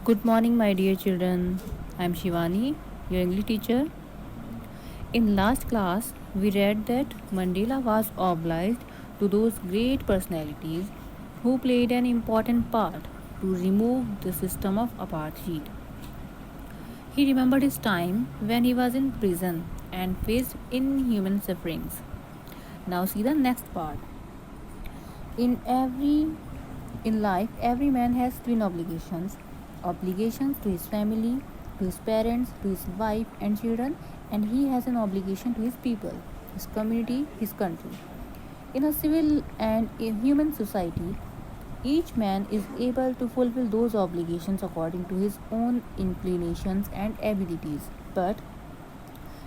Good morning, my dear children. I am Shivani, your English teacher. In last class, we read that Mandela was obliged to those great personalities who played an important part to remove the system of apartheid. He remembered his time when he was in prison and faced inhuman sufferings. Now see the next part. In every in life, every man has twin obligations to his family, to his parents, to his wife and children, and he has an obligation to his people, his community, his country. In a civil and a human society, each man is able to fulfill those obligations according to his own inclinations and abilities. But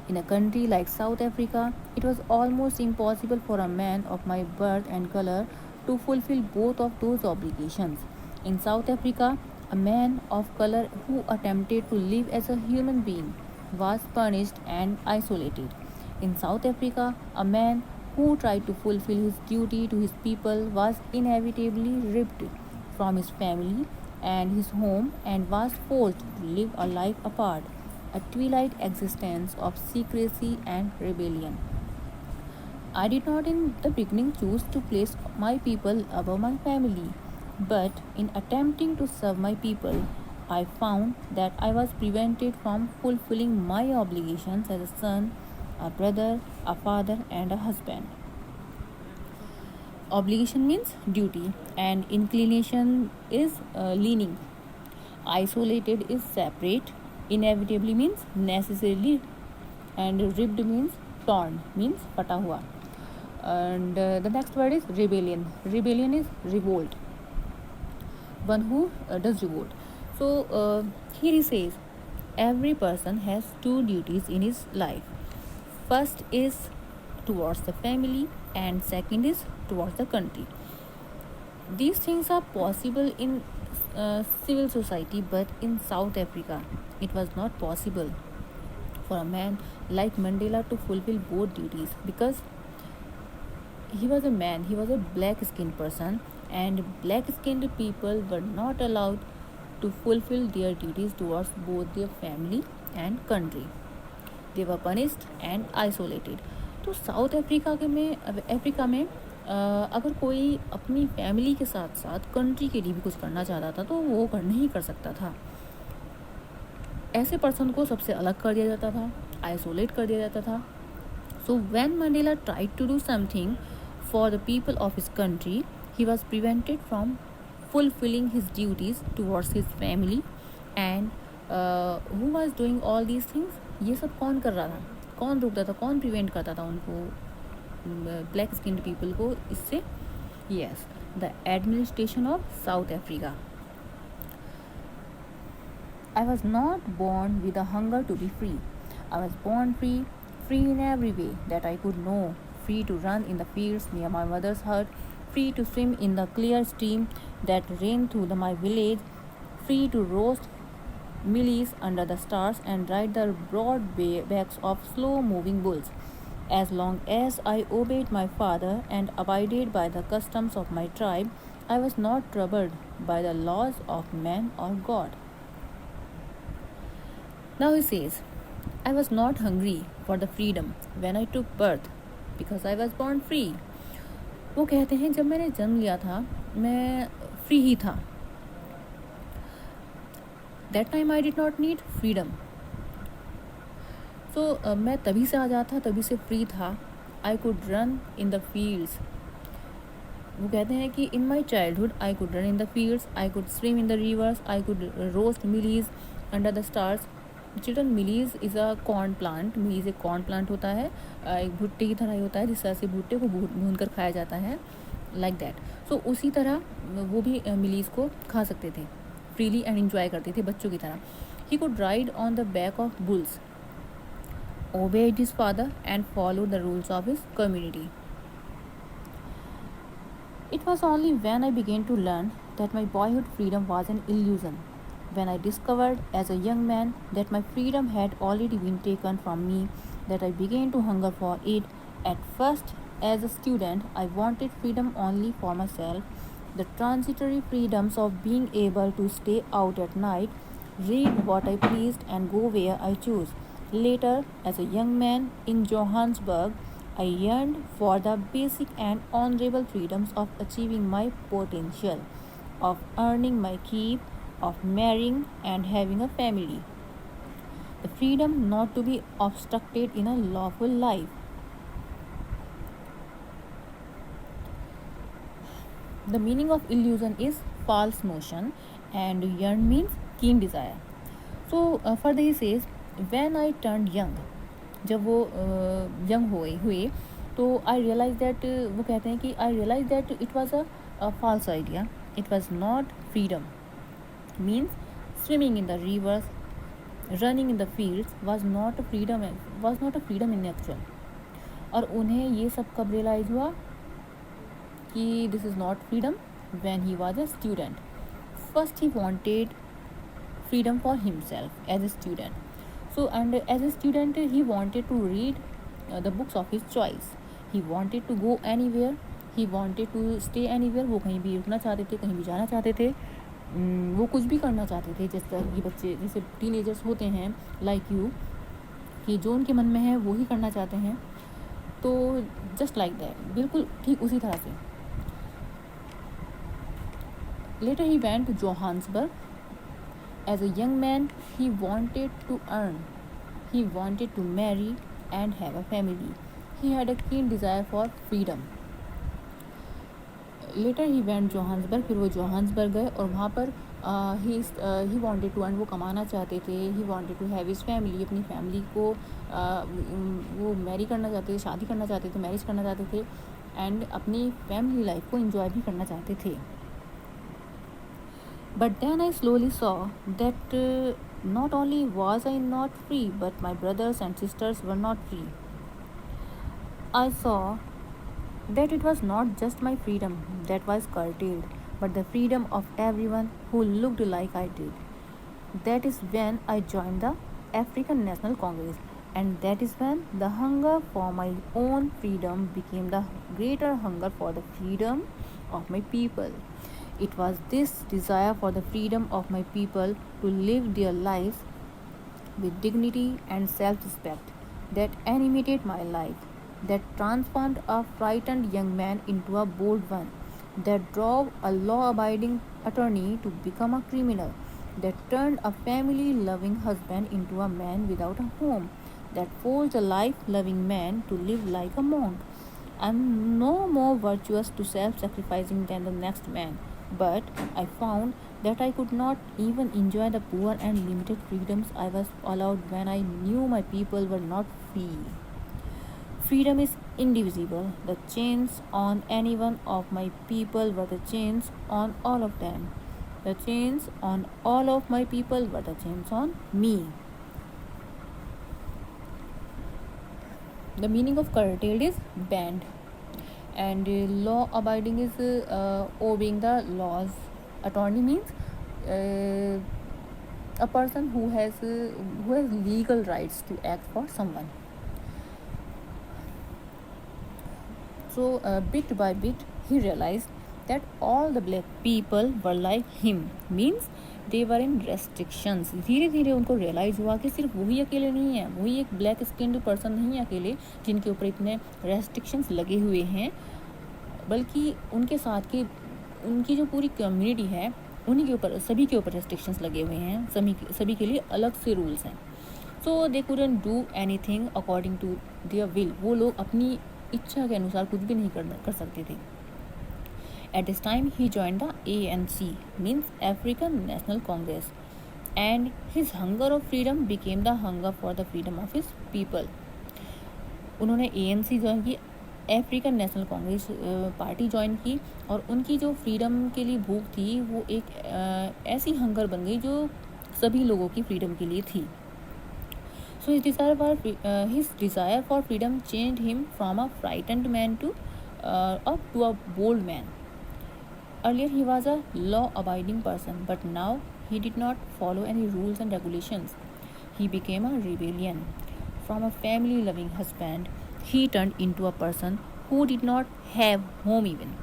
in a country like South Africa, it was almost impossible for a man of my birth and color to fulfill both of those obligations. In South Africa, a man of color who attempted to live as a human being was punished and isolated. In South Africa, a man who tried to fulfill his duty to his people was inevitably ripped from his family and his home and was forced to live a life apart, a twilight existence of secrecy and rebellion. I did not in the beginning choose to place my people above my family, but in attempting to serve my people, I found that I was prevented from fulfilling my obligations as a son, a brother, a father, and a husband. Obligation means duty, and inclination is leaning. Isolated is separate, inevitably means necessarily, and ripped means torn, means fata hua. And the next word is rebellion. Rebellion is revolt, one who does revolt. So here he says every person has two duties in his life. First is towards the family, and second is towards the country. These things are possible in civil society, but in South Africa, it was not possible for a man like Mandela to fulfill both duties because he was a man, he was a black skinned person, and black skinned people were not allowed to fulfill their duties towards both their family and country. They were punished and isolated. तो south Africa में अगर कोई अपनी family के साथ साथ country के लिए भी कुछ करना चाहता था तो वो नहीं कर सकता था. ऐसे पर्सन को सबसे अलग कर दिया जाता था, आइसोलेट कर दिया जाता था. So when Mandela tried to do something for the people of his country, he was prevented from fulfilling his duties towards his family. And who was doing all these things? ये सब कौन कर रहा था, कौन रोकता था, कौन प्रिवेंट करता था उनको, ब्लैक स्किन्ड पीपल को इससे? Yes, the administration of south Africa. I was not born with a hunger to be free. I was born free in every way that I could know. Free to run in the fields near my mother's hut, free to swim in the clear stream that ran through my village, free to roast mealies under the stars and ride the broad backs of slow-moving bulls. As long as I obeyed my father and abided by the customs of my tribe, I was not troubled by the laws of man or God. Now he says, I was not hungry for the freedom when I took birth, because I was born free. वो कहते हैं जब मैंने जन्म लिया था मैं free ही था. That time I did not need freedom. So मैं तभी से आज़ाद था, तभी से फ्री था. I could run in the fields. वो कहते हैं कि in my childhood I could run in the fields, I could swim in the rivers, I could roast mealies under the stars. Children, mealies is a corn plant. Mealies एक corn plant होता है, एक भुट्टे की तरह ही होता है, जिस तरह से भुट्टे को भून कर खाया जाता है, लाइक दैट. सो उसी तरह वो भी मिलीज को खा सकते थे फ्रीली एंड इन्जॉय करते थे बच्चों की तरह. He could ride on the back of bulls, obeyed his father and follow the rules of his community. It was only when I began to learn that my boyhood freedom was an illusion. When I discovered as a young man that my freedom had already been taken from me, that I began to hunger for it. At first, as a student, I wanted freedom only for myself, The transitory freedoms of being able to stay out at night, read what I pleased, and go where I chose. Later, as a young man in Johannesburg, I yearned for the basic and honorable freedoms of achieving my potential, of earning my keep, of marrying and having a family. The freedom not to be obstructed in a lawful life. The meaning of illusion is false notion, and yearn means keen desire. So further he says, when I turned young, जब वो young हुए तो आई realise that, वो कहते हैं कि I realise that it was a false idea, it was not freedom. Means swimming in the rivers, running in the fields was not a freedom in actual. और उन्हें ये सब कब रियलाइज हुआ कि this is not freedom? When he was a student. First he wanted freedom for himself as a student. So, and as a student he wanted to read the books of his choice. He wanted to go anywhere, he wanted to stay anywhere. वो कहीं भी रुकना चाहते थे, कहीं भी जाना चाहते थे, वो कुछ भी करना चाहते थे. जिस तरह ये बच्चे जैसे टीनेजर्स होते हैं लाइक यू, कि जो उनके मन में है वो ही करना चाहते हैं. तो जस्ट लाइक दैट, बिल्कुल ठीक उसी तरह से. Later he went to Johannesburg. As a young man, he wanted to earn, he wanted to marry and have a family. He had a keen desire for freedom. Later he went Johannesburg. फिर वो Johannesburg गए और वहाँ पर he wanted to earn, वो कमाना चाहते थे. He wanted to have his family, अपनी फैमिली को वो मैरी करना चाहते थे, शादी करना चाहते थे, मैरिज करना चाहते थे, एंड अपनी फैमिली लाइफ को इंजॉय भी करना चाहते थे. But then I slowly saw that not only was I not free, but my brothers and sisters were not free. I saw that it was not just my freedom that was curtailed, but the freedom of everyone who looked like I did. That is when I joined the African National Congress, and that is when the hunger for my own freedom became the greater hunger for the freedom of my people. It was this desire for the freedom of my people to live their lives with dignity and self-respect that animated my life, that transformed a frightened young man into a bold one, that drove a law-abiding attorney to become a criminal, that turned a family-loving husband into a man without a home, that forced a life-loving man to live like a monk. I am no more virtuous to self-sacrificing than the next man. But I found that I could not even enjoy the poor and limited freedoms I was allowed when I knew my people were not free. Freedom is indivisible. The chains on any one of my people were the chains on all of them. The chains on all of my people were the chains on me. The meaning of curtailed is banned, and law abiding is obeying the laws. Attorney means a person who has legal rights to act for someone. So bit by bit he realized that all the black people were like him, means they were in restrictions. धीरे धीरे उनको realise हुआ कि सिर्फ वही अकेले नहीं है, वही एक ब्लैक स्किन्ड पर्सन नहीं है अकेले जिनके ऊपर इतने रेस्ट्रिक्शंस लगे हुए हैं, बल्कि उनके साथ की उनकी जो पूरी कम्युनिटी है उन्हीं के ऊपर, सभी के ऊपर रेस्ट्रिक्शंस लगे हुए हैं, सभी के लिए अलग से रूल्स हैं. So they couldn't do anything according to their will. वो लोग अपनी इच्छा के अनुसार कुछ भी नहीं कर सकते थे. At this time he joined the ANC, means African National Congress, and his hunger of freedom became the hunger for the freedom of his people. उन्होंने ANC ज्वाइन की, African national Congress party join की, और उनकी जो freedom के लिए भूख थी वो एक ऐसी हंगर बन गई जो सभी लोगों की फ्रीडम के लिए थी. So his desire for freedom changed him from a frightened man to a bold man. Earlier he was a law-abiding person, but now he did not follow any rules and regulations. He became a rebellion. From a family-loving husband, he turned into a person who did not have home even.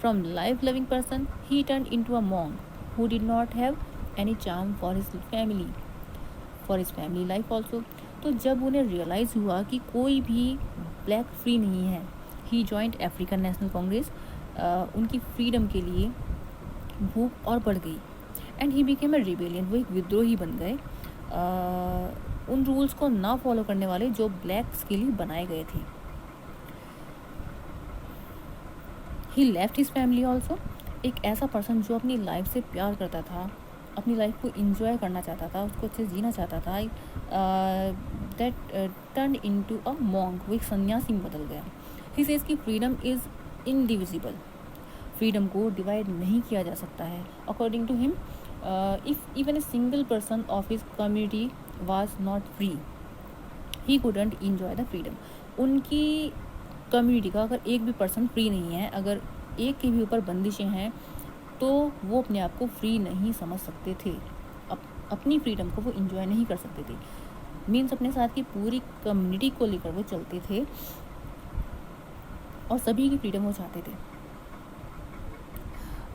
From life-loving person, he turned into a monk who did not have any charm for his family life also. तो जब उन्हें realise हुआ कि कोई भी black free नहीं है, ही joint African national Congress, उनकी फ्रीडम के लिए भूख और बढ़ गई, and he became a rebellion, वो एक विद्रोही बन गए, उन रूल्स को ना फॉलो करने वाले जो ब्लैक्स के लिए बनाए गए थे. ही लेफ्ट हिज फैमिली ऑल्सो, एक ऐसा पर्सन जो अपनी लाइफ से प्यार करता था, अपनी लाइफ को इंजॉय करना चाहता था, उसको अच्छे से जीना चाहता था, that turn into a monk, वो एक सन्यासी में बदल गया. ही सेज कि फ्रीडम इज़ इनडिविजिबल, फ्रीडम को डिवाइड नहीं किया जा सकता है. According to him, if even a single person of his community was not free, he couldn't enjoy the freedom. उनकी कम्युनिटी का अगर एक भी पर्सन फ्री नहीं है, अगर एक के भी ऊपर बंदिशें हैं, तो वो अपने आप को फ्री नहीं समझ सकते थे, अपनी फ्रीडम को वो इंजॉय नहीं कर सकते थे. मीन्स अपने साथ की पूरी कम्युनिटी को लेकर वो चलते थे और सभी की फ्रीडम वो चाहते थे.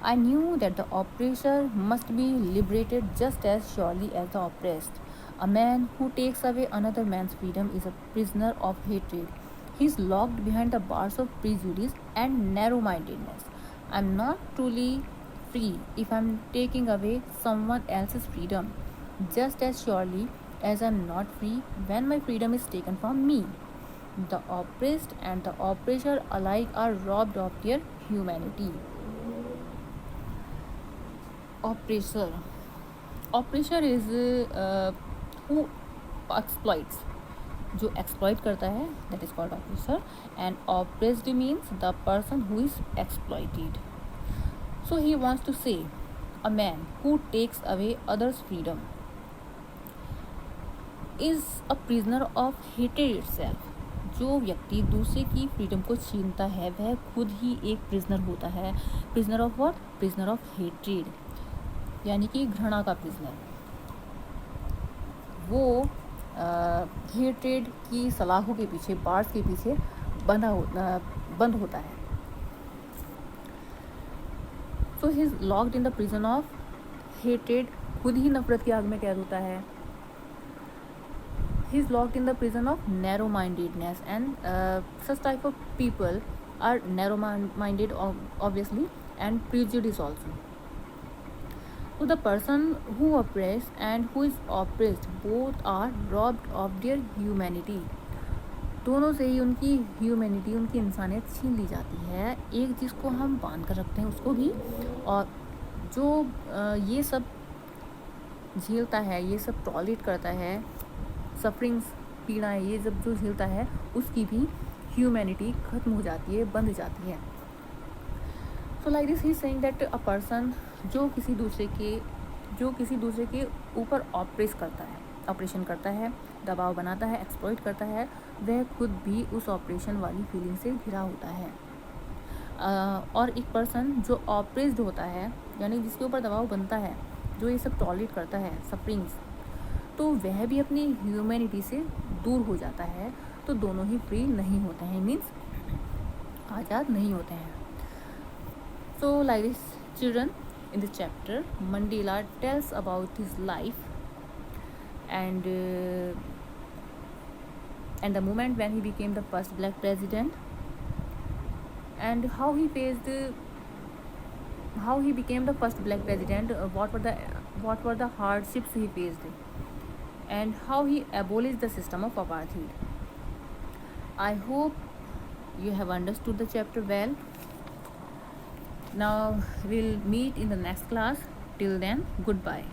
I knew that the oppressor must be liberated just as surely as the oppressed. A man who takes away another man's freedom is a prisoner of hatred. He is locked behind the bars of prejudice and narrow-mindedness. I am not truly free if I am taking away someone else's freedom, just as surely as I am not free when my freedom is taken from me. The oppressed and the oppressor alike are robbed of their humanity. Oppressor is who exploits, जो exploit करता है, that is called oppressor, and oppressed means the person who is exploited. So he wants to say a man who takes away others' freedom is a prisoner of hatred itself. जो व्यक्ति दूसरे की freedom को छीनता है वह खुद ही एक प्रिजनर होता है. Prisoner of what? Prisoner of hatred, यानी कि घृणा का प्रिजनर. वो हेट्रेड की सलाखों के पीछे, बार्स के पीछे बंद होता है. So he is locked in the prison of hatred, खुद ही नफरत की आग में कैद होता है. he is locked in the prison of narrow mindedness, and such type of people are narrow minded obviously, and prejudice also. So the person who oppressed and who is oppressed both are robbed of their humanity. दोनों से ही उनकी humanity, उनकी इंसानियत छीन ली जाती है. एक जिसको हम बांध कर रखते हैं उसको भी, और जो ये सब झेलता है, ये सब टॉलरेट करता है, सफरिंग्स, पीड़ाएँ ये जब जो झेलता है, उसकी भी ह्यूमैनिटी ख़त्म हो जाती है, बंध जाती है. So like this he saying that a person जो किसी दूसरे के ऊपर ऑपरेशन करता है, दबाव बनाता है, एक्सप्लॉइट करता है, वह खुद भी उस ऑपरेशन वाली फीलिंग से घिरा होता है. और एक पर्सन जो ऑपरेस्ड होता है, यानी जिसके ऊपर दबाव बनता है, जो ये सब टॉलरेट करता है, सफरिंग्स, तो वह भी अपनी ह्यूमैनिटी से दूर हो जाता है. तो दोनों ही फ्री नहीं होते हैं, मीन्स आज़ाद नहीं होते हैं. So like this children, in the chapter Mandela tells about his life and the moment when he became the first black president, and how he became the first black president, what were the hardships he faced, and how he abolished the system of apartheid. I hope you have understood the chapter well. Now we'll meet in the next class. Till then, goodbye.